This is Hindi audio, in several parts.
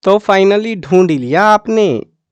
तो फाइनली ढूंढ ही लिया आपने।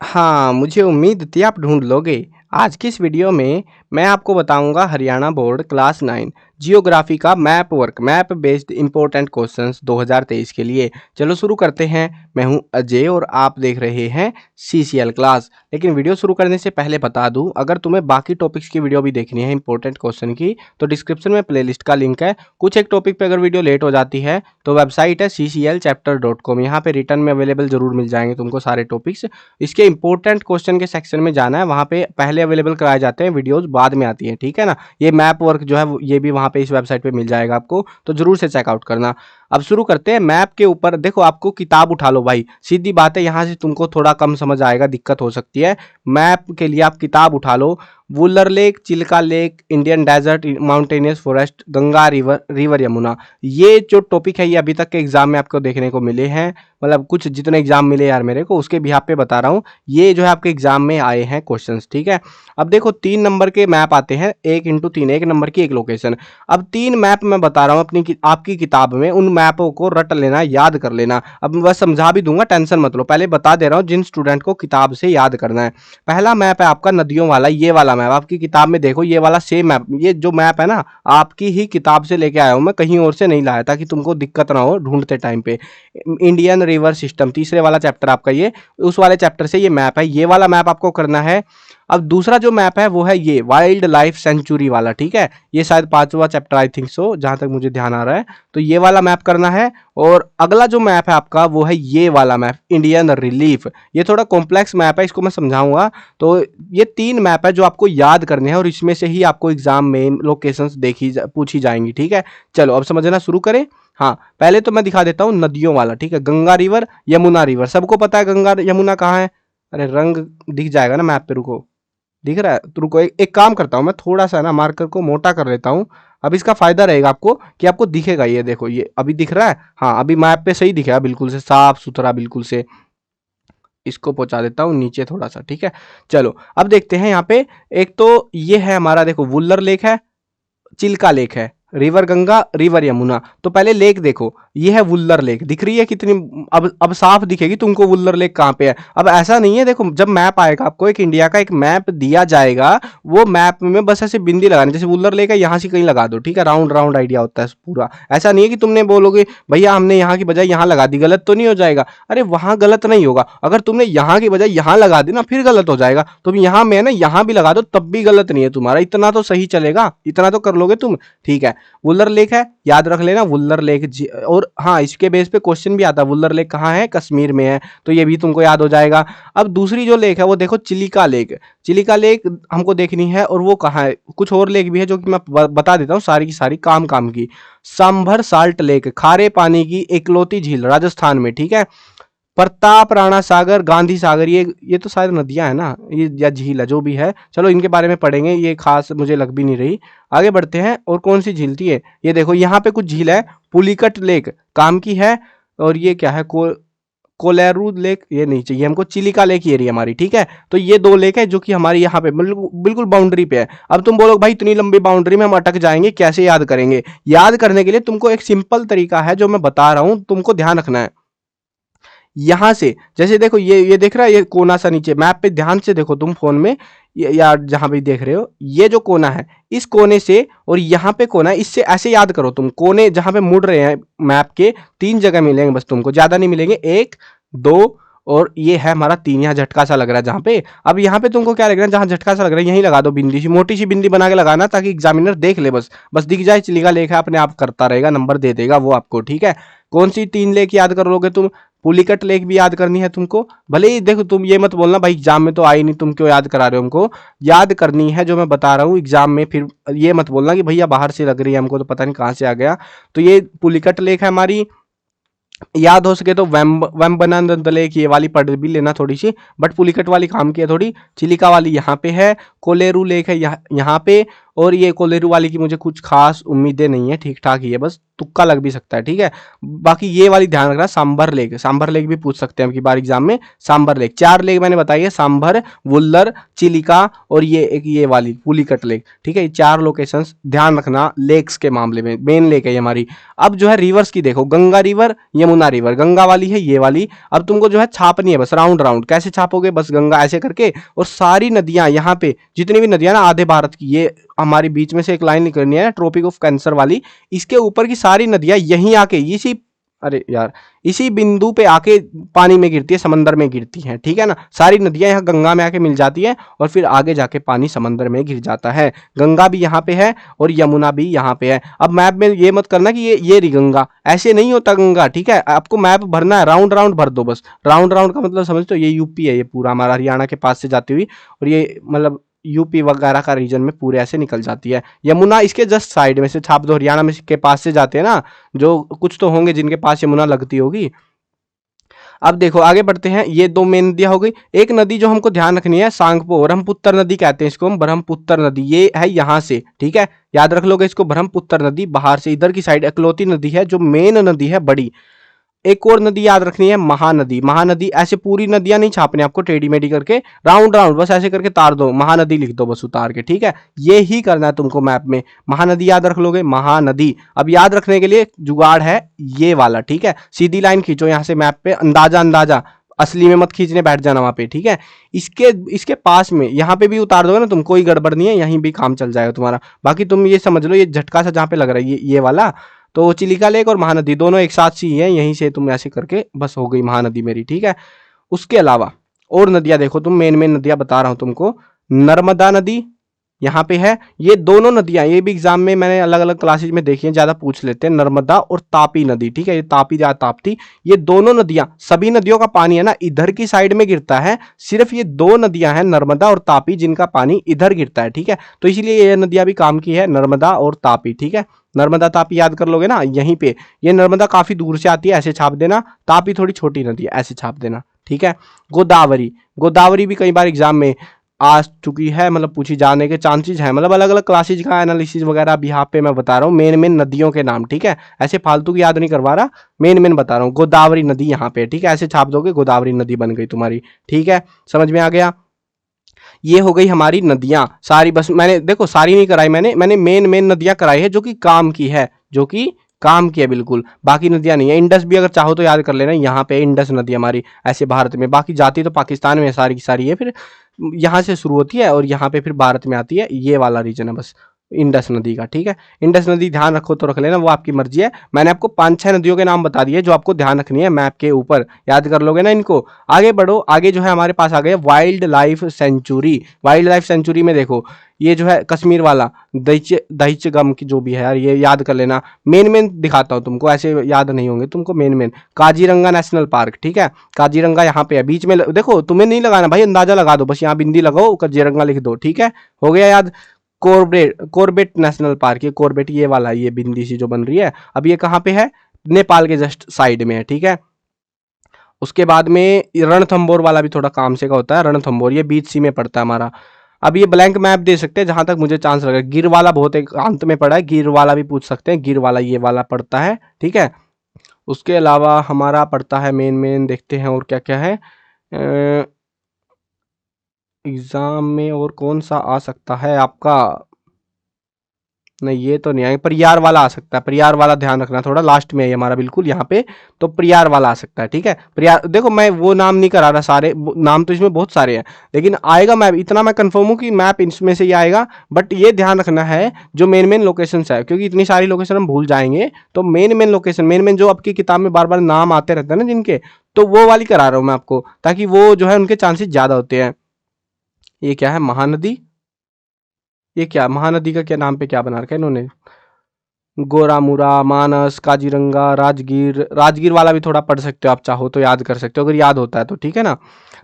हाँ, मुझे उम्मीद थी आप ढूंढ लोगे। आज की इस वीडियो में मैं आपको बताऊंगा हरियाणा बोर्ड क्लास 9 जियोग्राफी का मैप बेस्ड इंपॉर्टेंट क्वेश्चंस 2023 के लिए। चलो शुरू करते हैं। मैं हूं अजय और आप देख रहे हैं सीसीएल क्लास। लेकिन वीडियो शुरू करने से पहले बता दूं, अगर तुम्हें बाकी टॉपिक्स की वीडियो भी देखनी है इंपॉर्टेंट क्वेश्चन की, तो डिस्क्रिप्शन में प्लेलिस्ट का लिंक है। कुछ एक टॉपिक पे अगर वीडियो लेट हो जाती है तो वेबसाइट है cclchapter.com, यहाँ पे रिटर्न में अवेलेबल जरूर मिल जाएंगे तुमको सारे टॉपिक्स। इसके इंपॉर्टेंट क्वेश्चन के सेक्शन में जाना है, वहाँ पे पहले अवेलेबल कराए जाते हैं, वीडियोस बाद में आती है, ठीक है ना। ये मैप वर्क जो है ये भी वहाँ पे इस वेबसाइट पे मिल जाएगा आपको, तो जरूर से चेकआउट करना। अब शुरू करते हैं। मैप के ऊपर देखो, आपको किताब उठा लो भाई, सीधी बात है, यहाँ से तुमको थोड़ा कम समझ आएगा, दिक्कत हो सकती है। मैप के लिए आप किताब उठा लो। Wular lake, Chilika lake, Indian desert, mountainous forest, Ganga river Yamuna, ये जो टॉपिक है ये अभी तक के एग्जाम में आपको देखने को मिले हैं। मतलब कुछ जितने एग्जाम मिले यार मेरे को, उसके बिहाफ पे बता रहा हूँ, ये जो है आपके एग्जाम में आए हैं क्वेश्चंस, ठीक है। अब देखो 3 नंबर के मैप आते हैं, 1x3, 1 नंबर की एक लोकेशन। अब 3 मैप मैं बता रहा हूँ अपनी आपकी किताब में, उन मैपों को रट लेना, याद कर लेना। अब मैं समझा भी दूंगा, टेंशन मत लो, पहले बता दे रहा हूँ जिन स्टूडेंट को किताब से याद करना है। पहला मैप है आपका नदियों वाला, ये वाला मैप आपकी किताब में देखो, ये वाला सेम मैप, ये जो मैप है ना आपकी ही किताब से लेके आया हूँ मैं, कहीं और से नहीं लाया, ताकि तुमको दिक्कत ना हो ढूंढते टाइम पे। इंडियन रिवर सिस्टम, तीसरे वाला चैप्टर आपका ये, उस वाले चैप्टर से ये मैप है, ये वाला मैप आपको करना है। अब दूसरा जो मैप है वो है ये वाइल्ड लाइफ सेंचुरी वाला, ठीक है। ये शायद 5वां चैप्टर, आई थिंक सो, जहां तक मुझे ध्यान आ रहा है, तो ये वाला मैप करना है। और अगला जो मैप है आपका वो है ये वाला मैप, इंडियन रिलीफ। ये थोड़ा कॉम्प्लेक्स मैप है, इसको मैं समझाऊंगा। तो ये 3 मैप है जो आपको याद करने हैं, और इसमें से ही आपको एग्जाम में लोकेशंस पूछी जाएंगी, ठीक है। चलो अब समझना शुरू करें। हाँ, पहले तो मैं दिखा देता हूँ नदियों वाला, ठीक है। गंगा रिवर, यमुना रिवर, सबको पता है गंगा यमुना कहाँ है। अरे रंग दिख जाएगा ना मैप पे, रुको, दिख रहा है तो रुको, एक काम करता हूँ मैं, थोड़ा सा ना मार्कर को मोटा कर लेता हूँ। अब इसका फायदा रहेगा आपको कि आपको दिखेगा, ये देखो, ये अभी दिख रहा है। हाँ, अभी मैप पे सही दिखेगा, बिल्कुल से साफ सुथरा, बिल्कुल से। इसको पहुंचा देता हूँ नीचे थोड़ा सा, ठीक है। चलो अब देखते हैं यहाँ पे। एक तो ये है हमारा, देखो वुल्लर लेक है, चिल्का लेक है, रिवर गंगा, रिवर यमुना। तो पहले लेक देखो, ये है वुल्लर लेक, दिख रही है कितनी, अब साफ दिखेगी तुमको वुल्लर लेक कहाँ पे है। अब ऐसा नहीं है, देखो जब मैप आएगा आपको, एक इंडिया का एक मैप दिया जाएगा, वो मैप में बस ऐसे बिंदी लगानी, जैसे वुल्लर लेक है यहाँ से कहीं लगा दो, ठीक है, राउंड राउंड आइडिया होता है पूरा। ऐसा नहीं है कि तुमने बोलोगे भैया हमने यहाँ की बजाय यहाँ लगा दी, गलत तो नहीं हो जाएगा। अरे वहां गलत नहीं होगा, अगर तुमने यहाँ की बजाय यहाँ लगा दी ना फिर गलत हो जाएगा। तुम यहाँ में है ना, यहाँ भी लगा दो तब भी गलत नहीं है तुम्हारा, इतना तो सही चलेगा, इतना तो कर लोगे तुम, ठीक है। वुल्लर लेक है, याद रख लेना वुल्लर लेक और हाँ, इसके बेस पे क्वेश्चन भी आता है, वुल्लर लेक कहाँ है, कश्मीर में है, तो ये भी तुमको याद हो जाएगा। अब दूसरी जो लेक है वो देखो, चिलिका लेक। चिलिका लेक हमको देखनी है, और वो कहाँ है, कुछ और लेक भी है जो कि मैं बता देता हूँ सारी की सारी, काम काम की। सांभर साल्ट लेक, खारे पानी की एकलौती झील, राजस्थान में, ठीक है। प्रताप राणा सागर, गांधी सागर, ये तो शायद नदियां है ना, ये या झील है, जो भी है, चलो इनके बारे में पढ़ेंगे, ये खास मुझे लग भी नहीं रही। आगे बढ़ते हैं। और कौन सी झील थी ये देखो यहाँ पे कुछ झील है, पुलिकट लेक काम की है, और ये क्या है, कोलेरू लेक, ये नहीं चाहिए हमको, चिलिका लेक ये रही हमारी, ठीक है। तो ये 2 लेक है जो कि हमारी यहाँ पे बिल्कुल बाउंड्री पे है। अब तुम बोलो भाई इतनी लंबी बाउंड्री में हम अटक जाएंगे, कैसे याद करेंगे। याद करने के लिए तुमको एक सिंपल तरीका है जो मैं बता रहा हूँ, तुमको ध्यान रखना है। यहां से जैसे देखो, ये देख रहा है, ये कोना सा नीचे मैप पे ध्यान से देखो तुम फोन में, या जहां भी देख रहे हो, ये जो कोना है, इस कोने से और यहाँ पे कोना है, इससे ऐसे याद करो तुम, कोने जहां पे मुड़ रहे हैं मैप के, 3 जगह मिलेंगे बस तुमको, ज्यादा नहीं मिलेंगे, 1 2 और ये है हमारा 3, यहाँ झटका सा लग रहा है जहां पे। अब यहाँ पे तुमको क्या लग रहा है, जहां झटका सा लग रहा है यहीं लगा दो बिंदी सी, मोटी सी बिंदी बना के लगाना, ताकि एग्जामिनर देख ले, बस बस दिख जाए चिलिका लेखा, अपने आप करता रहेगा, नंबर दे देगा वो आपको, ठीक है। कौन सी 3 लेख याद कर लोगे तुम, पुलिकट लेक भी याद करनी है तुमको, भले ही देखो तुम ये मत बोलना भाई एग्जाम में तो आई नहीं, तुम क्यों याद करा रहे हो हमको, याद करनी है जो मैं बता रहा हूँ एग्जाम में, फिर ये मत बोलना कि भैया बाहर से लग रही है हमको, तो पता नहीं कहाँ से आ गया। तो ये पुलिकट लेक है हमारी, याद हो सके तो वेम्बनानंद लेक, ये वाली पढ़ भी लेना थोड़ी सी, बट पुलिकट वाली काम की है थोड़ी। चिलिका वाली यहाँ पे है, कोलेरू लेक है यहाँ पे, और ये कोलेरू वाली की मुझे कुछ खास उम्मीदें नहीं है, ठीक ठाक ही है, बस तुक्का लग भी सकता है, ठीक है। बाकी ये वाली ध्यान रखना, सांबर लेक, सांबर लेक भी पूछ सकते हैं कि बार एग्जाम में। सांबर लेक, 4 लेक मैंने बताई है, सांबर, वुल्लर, चिलिका और ये एक ये वाली पुलिकट लेक, ठीक है। ये 4 लोकेशंस ध्यान रखना लेक्स के मामले में, मेन लेक है ये हमारी। अब जो है रिवर्स की देखो, गंगा रिवर, यमुना रिवर, गंगा वाली है ये वाली। अब तुमको जो है छापनी है बस राउंड राउंड। कैसे छापोगे, बस गंगा ऐसे करके और सारी नदियां यहाँ पे जितनी भी नदियां ना आधे भारत की, ये हमारी बीच में से एक लाइन निकलनी है ट्रॉपिक ऑफ कैंसर वाली, इसके ऊपर की सारी नदियां यहीं आके इसी, अरे यार, इसी बिंदु पे आके पानी में गिरती है, समंदर में गिरती हैं, ठीक है ना। सारी नदियां यहाँ गंगा में आके मिल जाती है और फिर आगे जाके पानी समंदर में गिर जाता है। गंगा भी यहाँ पे है और यमुना भी यहाँ पे है। अब मैप में ये मत करना कि ये रही गंगा, ऐसे नहीं होता गंगा, ठीक है। आपको मैप भरना है, राउंड राउंड भर दो बस। राउंड राउंड का मतलब समझते हो, ये यूपी है, ये पूरा हमारा हरियाणा के पास से जाती हुई, और ये मतलब यूपी वगैरह का रीजन में पूरे ऐसे निकल जाती है। यमुना इसके जस्ट साइड में से छाप दो, हरियाणा में के पास से जाते हैं ना, जो कुछ तो होंगे जिनके पास यमुना लगती होगी। अब देखो आगे बढ़ते हैं, ये 2 मेन नदियां हो गई। एक नदी जो हमको ध्यान रखनी है, सांगपो, ब्रह्मपुत्र नदी कहते हैं इसको हम, ब्रह्मपुत्र नदी, ये है यहां से, ठीक है, याद रख लोगे इसको, ब्रह्मपुत्र नदी। बाहर से इधर की साइड इकलौती नदी है जो मेन नदी है बड़ी। एक और नदी याद रखनी है, महानदी। महानदी, ऐसे पूरी नदियां नहीं छापनी आपको टेढ़ी मेढ़ी करके, राउंड राउंड बस ऐसे करके तार दो, महानदी लिख दो बस उतार के, ठीक है। ये ही करना है तुमको मैप में, महानदी याद रख लोगे, महानदी। अब याद रखने के लिए जुगाड़ है ये वाला, ठीक है। सीधी लाइन खींचो यहां से मैप पे, अंदाजा अंदाजा, असली में मत खींचने बैठ जाना वहां पे, ठीक है। इसके पास में यहाँ पे भी उतार दोगे ना तुम, कोई गड़बड़ नहीं है, यहीं भी काम चल जाएगा तुम्हारा। बाकी तुम ये समझ लो, ये झटका सा जहाँ पे लग रहा है ये वाला, तो चिलिका लेक और महानदी दोनों एक साथ सी है, यहीं से तुम ऐसे करके बस हो गई महानदी मेरी, ठीक है। उसके अलावा और नदियां देखो तुम, मेन मेन नदियां बता रहा हूं तुमको। नर्मदा नदी यहाँ पे है, ये दोनों नदियां, ये भी एग्जाम में मैंने अलग अलग क्लासेज में देखी है, ज्यादा पूछ लेते हैं। नर्मदा और तापी नदी, ठीक है, ये तापी या ताप्ती, ये दोनों नदियां, सभी नदियों का पानी है ना इधर की साइड में गिरता है, सिर्फ ये 2 नदियां हैं नर्मदा और तापी जिनका पानी इधर गिरता है, ठीक है। तो इसलिए ये नदियां भी काम की है, नर्मदा और तापी, ठीक है। नर्मदा तापी याद कर लोगे ना यहीं पे, ये नर्मदा काफी दूर से आती है, ऐसे छाप देना। तापी थोड़ी छोटी नदी है, ऐसे छाप देना, ठीक है। गोदावरी, गोदावरी भी कई बार एग्जाम में आ चुकी है, मतलब पूछी जाने के चांसेस हैं, मतलब अलग अलग क्लासेज का एनालिसिस वगैरह भी यहाँ पे मैं बता रहा हूँ, मेन मेन नदियों के नाम, ठीक है। ऐसे फालतू की याद नहीं करवा रहा, मेन मेन बता रहा हूँ। गोदावरी नदी यहाँ पे, ठीक है, ऐसे छाप दोगे, गोदावरी नदी बन गई तुम्हारी, ठीक है, समझ में आ गया। ये हो गई हमारी नदियां सारी, बस मैंने देखो सारी नहीं कराई, मैंने मेन मेन नदियां कराई है जो कि काम की है, जो कि काम की है बिल्कुल, बाकी नदियां नहीं है। इंडस भी अगर चाहो तो याद कर लेना, यहाँ पे इंडस नदी हमारी ऐसे भारत में, बाकी जाती तो पाकिस्तान में सारी की सारी है, फिर यहाँ से शुरू होती है और यहाँ पे फिर भारत में आती है, ये वाला रीजन है बस इंडस नदी का, ठीक है। इंडस नदी ध्यान रखो तो रख लेना, वो आपकी मर्जी है। मैंने आपको 5-6 नदियों के नाम बता दिए जो आपको ध्यान रखनी है मैप के ऊपर, याद कर लोगे ना इनको। आगे बढ़ो, आगे जो है हमारे पास आ गए wild life sanctuary. Wild life sanctuary में देखो, ये जो है कश्मीर वाला दहिच गम की जो भी है यार, ये याद कर लेना। मेन मेन दिखाता हूँ तुमको, ऐसे याद नहीं होंगे तुमको main main. Kaziranga national park, ठीक है, काजीरंगा यहाँ पे है बीच में, देखो तुम्हें नहीं लगाना भाई, अंदाजा लगा दो बस, यहाँ बिंदी लगाओ, काजीरंगा लिख दो, ठीक है, हो गया याद। कॉर्बेट नेशनल पार्क, ये कॉर्बेट ये वाला, ये बिंदी सी जो बन रही है, अब ये कहाँ पे है, नेपाल के जस्ट साइड में है, ठीक है। उसके बाद में रणथंबोर वाला भी थोड़ा काम से का होता है, रणथंबोर ये बीच सी में पड़ता है हमारा। अब ये ब्लैंक मैप दे सकते हैं जहां तक मुझे चांस लगे। गिर वाला बहुत एक अंत में पड़ा है, गिर वाला भी पूछ सकते हैं, गिर वाला ये वाला पड़ता है, ठीक है। उसके अलावा हमारा पड़ता है मेन मेन, देखते हैं और क्या क्या है एग्जाम में, और कौन सा आ सकता है आपका, नहीं ये तो नहीं आएगा, परियार वाला आ सकता है, परियार वाला ध्यान रखना, थोड़ा लास्ट में है हमारा बिल्कुल यहाँ पे, तो परियार वाला आ सकता है, ठीक है। परियार देखो मैं वो नाम नहीं करा रहा, सारे नाम तो इसमें बहुत सारे हैं, लेकिन आएगा मैप, इतना मैं कंफर्म हूँ कि मैप इसमें से ही आएगा। बट ये ध्यान रखना है जो मेन मेन लोकेशन है, क्योंकि इतनी सारी लोकेशन हम भूल जाएंगे, तो main main location, main main जो आपकी किताब में बार बार नाम आते रहते हैं ना जिनके, तो वो वाली करा रहा हूँ मैं आपको, ताकि वो जो है उनके चांसेस ज्यादा होते हैं। ये क्या है, महानदी, ये क्या महानदी का क्या नाम पे क्या बना रखा है इन्होंने, गोरामुरा, मानस, काजीरंगा, राजगीर। राजगीर वाला भी थोड़ा पढ़ सकते हो आप, चाहो तो याद कर सकते हो अगर याद होता है तो, ठीक है ना।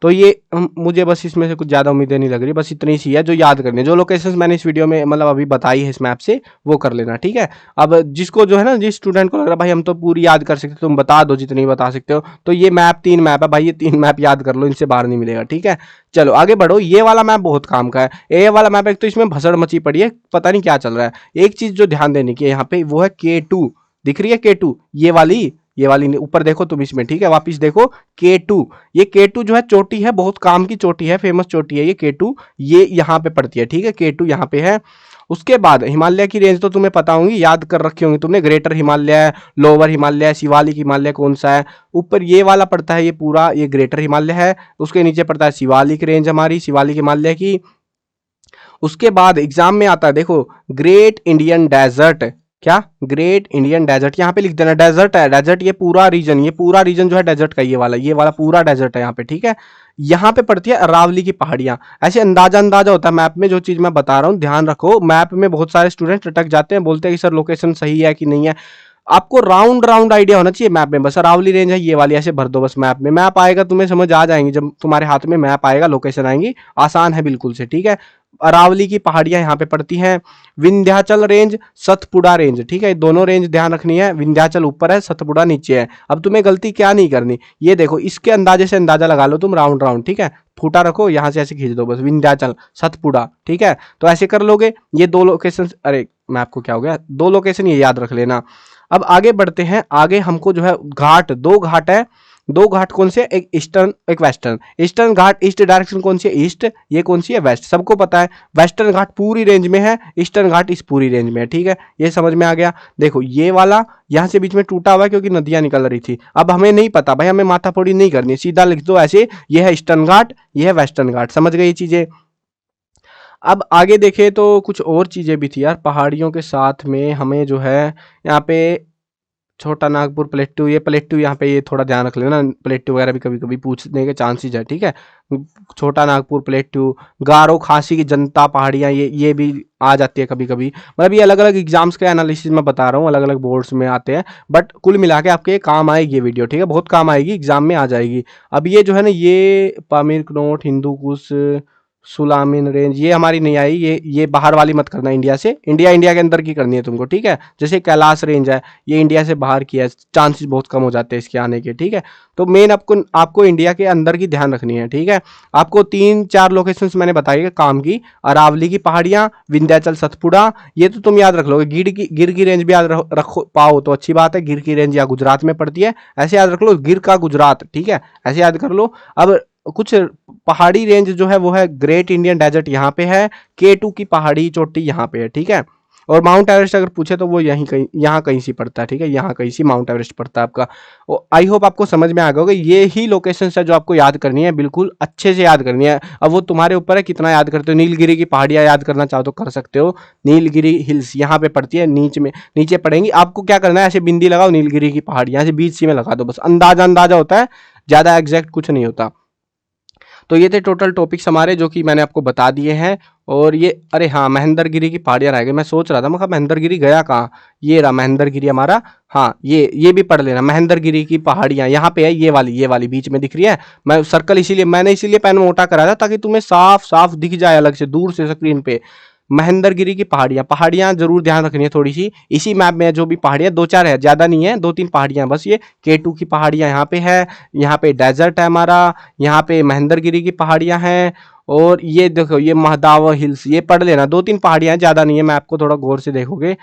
तो ये मुझे बस इसमें से कुछ ज़्यादा उम्मीदें नहीं लग रही, बस इतनी सी है जो याद करनी है। जो लोकेशंस मैंने इस वीडियो में मतलब अभी बताई है इस मैप से, वो कर लेना, ठीक है। अब जिसको जो है ना, जिस स्टूडेंट को लग रहा है भाई हम तो पूरी याद कर सकते, तुम बता दो जितनी बता सकते हो, तो ये मैप 3 मैप है भाई, ये 3 मैप याद कर लो, इनसे बाहर नहीं मिलेगा, ठीक है। चलो आगे बढ़ो। ये वाला मैप बहुत काम का है। ये वाला मैप एक तो इसमें भसड़ मची पड़ी है, पता नहीं क्या चल रहा है। एक चीज जो ध्यान देने की है यहाँ पे, वो है K2। दिख रही है K2, ये वाली ऊपर देखो तुम इसमें, ठीक है। वापिस देखो K2, ये K2 जो है चोटी है, बहुत काम की चोटी है, फेमस चोटी है ये K2, ये यहाँ पे पड़ती है, ठीक है। K2 यहाँ पे है। उसके बाद हिमालय की रेंज तो तुम्हें पता होंगी, याद कर रखी होंगी तुमने, ग्रेटर हिमालय, लोअर हिमालय, शिवालिक हिमालय कौन सा है। ऊपर ये वाला पड़ता है, ये पूरा ये ग्रेटर हिमालय है। उसके नीचे पड़ता है शिवालिक रेंज, हमारी शिवालिक हिमालय की। उसके बाद एग्जाम में आता है देखो, ग्रेट इंडियन डेजर्ट। क्या? ग्रेट इंडियन डेजर्ट, यहाँ पे लिख देना डेजर्ट है, डेजर्ट ये पूरा रीजन जो है डेजर्ट का, ये वाला पूरा डेजर्ट है यहाँ पे, ठीक है। यहाँ पे पड़ती है अरावली की पहाड़ियां। ऐसे अंदाजा होता है मैप में, जो चीज मैं बता रहा हूँ ध्यान रखो। मैप में बहुत सारे स्टूडेंट अटक जाते हैं, बोलते हैं कि सर लोकेशन सही है कि नहीं है। आपको राउंड राउंड आइडिया होना चाहिए मैप में, बस अरावली रेंज है ये वाली, ऐसे भर दो बस मैप में। मैप आएगा तुम्हें समझ आ जाएंगी, जब तुम्हारे हाथ में मैप आएगा, लोकेशन आएंगी, आसान है बिल्कुल से, ठीक है। अरावली की पहाड़ियां यहाँ पे पड़ती हैं। विंध्याचल रेंज, सतपुड़ा रेंज, ठीक है, दोनों रेंज ध्यान रखनी है। विंध्याचल ऊपर है, सतपुड़ा नीचे है। अब तुम्हें गलती क्या नहीं करनी, ये देखो इसके अंदाजे से अंदाजा लगा लो तुम, राउंड राउंड, ठीक है। फूटा रखो, यहाँ से ऐसे खींच दो बस, विंध्याचल सतपुड़ा, ठीक है। तो ऐसे कर लोगे ये 2 लोकेशन, अरे मैप को क्या हो गया, 2 लोकेशन ये याद रख लेना। अब आगे बढ़ते हैं, आगे हमको जो है घाट, 2 घाट है। 2 घाट कौन से, एक ईस्टर्न एक वेस्टर्न। ईस्टर्न घाट ईस्ट डायरेक्शन कौन सी है, ईस्ट, ये कौन सी है, वेस्ट, सबको पता है। वेस्टर्न घाट पूरी रेंज में है, ईस्टर्न घाट इस पूरी रेंज में है, ठीक है। ये समझ में आ गया। देखो ये वाला यहाँ से बीच में टूटा हुआ है क्योंकि नदियां निकल रही थी। अब हमें नहीं पता भाई, हमें माथाफोड़ी नहीं करनी, सीधा लिख दो ऐसे, ये है ईस्टर्न घाट, ये है वेस्टर्न घाट, समझ गए ये चीजें। अब आगे देखें तो कुछ और चीजें भी थी यार, पहाड़ियों के साथ में हमें जो है यहाँ पे छोटा नागपुर, प्लेटू, ये प्लेटू यहाँ पे ये थोड़ा ध्यान रख लेना, प्लेटू वगैरह भी कभी कभी पूछने के चांसेस है, ठीक है। छोटा नागपुर, प्लेटू, गारो खासी की जनता पहाड़ियाँ, ये भी आ जाती है कभी कभी। मतलब ये अलग अलग एग्जाम्स के एनालिसिस में बता रहा हूँ, अलग अलग बोर्ड्स में आते हैं, बट कुल मिला के आपके काम आएगी ये वीडियो, ठीक है, बहुत काम आएगी, एग्जाम में आ जाएगी। अब ये जो है ना, ये पामीर कनोट, हिंदू कुश, सुलामिन रेंज, ये हमारी नहीं आई, ये बाहर वाली मत करना, इंडिया से, इंडिया के अंदर की करनी है तुमको, ठीक है। जैसे कैलाश रेंज है, ये इंडिया से बाहर की है, चांसेस बहुत कम हो जाते हैं इसके आने के, ठीक है। तो मेन आपको इंडिया के अंदर की ध्यान रखनी है, ठीक है। आपको 3-4 लोकेशंस मैंने बताई है काम की, अरावली की पहाड़ियां, विंध्याचल, सतपुड़ा, ये तो तुम याद रख लोगे। गिर की रेंज भी याद रखो पाओ तो अच्छी बात है, गिर की रेंज या गुजरात में पड़ती है, ऐसे याद रख लो, गिर का गुजरात, ठीक है, ऐसे याद कर लो। अब कुछ पहाड़ी रेंज जो है वो है, ग्रेट इंडियन डेजर्ट यहाँ पे है, K2 की पहाड़ी चोटी यहाँ पे है, ठीक है। और माउंट एवरेस्ट अगर पूछे तो वो यहीं कहीं, यहाँ कहीं सी पड़ता है, ठीक है, यहाँ कहीं सी माउंट एवरेस्ट पड़ता है आपका। आई होप आपको समझ में आ गया होगा। ये ही लोकेशन है जो आपको याद करनी है, बिल्कुल अच्छे से याद करनी है। अब वो तुम्हारे ऊपर है कितना याद करते हो। नीलगिरी की पहाड़ियाँ याद करना चाहो तो कर सकते हो, नीलगिरी हिल्स यहाँ पे पड़ती है, नीचे पड़ेंगी। आपको क्या करना है, ऐसे बिंदी लगाओ, नीलगिरी की पहाड़ी यहाँ से बीच सी में लगा दो, बस अंदाजा होता है, ज्यादा एग्जैक्ट कुछ नहीं होता। तो ये थे टोटल टॉपिक्स हमारे, जो कि मैंने आपको बता दिए हैं। और ये, अरे हाँ, महेंद्रगिरी की पहाड़ियाँ रह गई, मैं सोच रहा था मैं महेंद्रगिरी गया कहाँ, ये रहा महेंद्रगिरी हमारा। हाँ, ये भी पढ़ लेना, महेंद्रगिरी की पहाड़ियाँ यहाँ पे है, ये वाली बीच में दिख रही है। मैं सर्कल मैंने इसीलिए पेन मोटा करा था ताकि तुम्हें साफ साफ दिख जाए अलग से, दूर से स्क्रीन पे। महेंद्रगिरी की पहाड़ियां जरूर ध्यान रखनी है थोड़ी सी। इसी मैप में जो भी पहाड़ियां 2-4 है, ज्यादा नहीं है, 2-3 पहाड़ियां बस। ये K2 की पहाड़ियां यहाँ पे है, यहाँ पे डेजर्ट है हमारा, यहाँ पे महेंद्रगिरी की पहाड़ियां हैं, और ये देखो ये महदाव हिल्स, ये पढ़ लेना। 2-3 पहाड़ियां, ज्यादा नहीं है, मैप को थोड़ा गौर से देखोगे।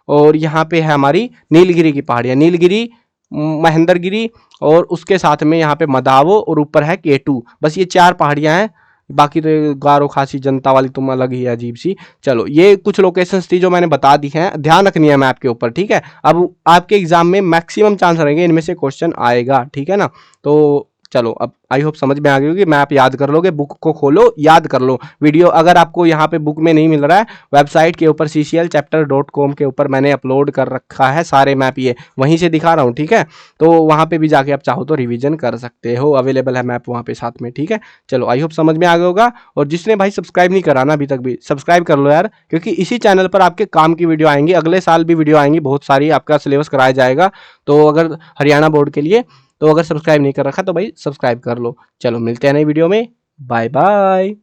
और यहाँ पे है हमारी नीलगिरी की पहाड़ियां, नीलगिरी, महेंद्रगिरी, और उसके साथ में यहाँ पे मदावो, और ऊपर है K2। बस ये 4 पहाड़ियां हैं, बाकी तो गारो खासी जनता वाली तुम अलग ही है, अजीब सी। चलो, ये कुछ लोकेशंस थी जो मैंने बता दी हैं, ध्यान रखनी है मैप के ऊपर, ठीक है। अब आपके एग्जाम में मैक्सिमम चांस रहेंगे इनमें से क्वेश्चन आएगा, ठीक है ना। तो चलो, अब आई होप समझ में आ गई होगी। मैप याद कर लोगे, बुक को खोलो, याद कर लो। वीडियो अगर आपको यहाँ पे बुक में नहीं मिल रहा है, वेबसाइट के ऊपर cclchapter.com के ऊपर मैंने अपलोड कर रखा है सारे मैप, ये वहीं से दिखा रहा हूँ, ठीक है। तो वहाँ पे भी जाके आप चाहो तो रिवीजन कर सकते हो, अवेलेबल है मैप वहाँ पे साथ में, ठीक है। चलो आई होप समझ में आ गया होगा। और जिसने भाई सब्सक्राइब नहीं करा ना अभी तक भी, सब्सक्राइब कर लो यार, क्योंकि इसी चैनल पर आपके काम की वीडियो आएंगी, अगले साल भी वीडियो आएंगी बहुत सारी, आपका सिलेबस कराया जाएगा। तो अगर हरियाणा बोर्ड के लिए, तो अगर सब्सक्राइब नहीं कर रखा तो भाई सब्सक्राइब कर लो। चलो मिलते हैं नई वीडियो में, बाय बाय।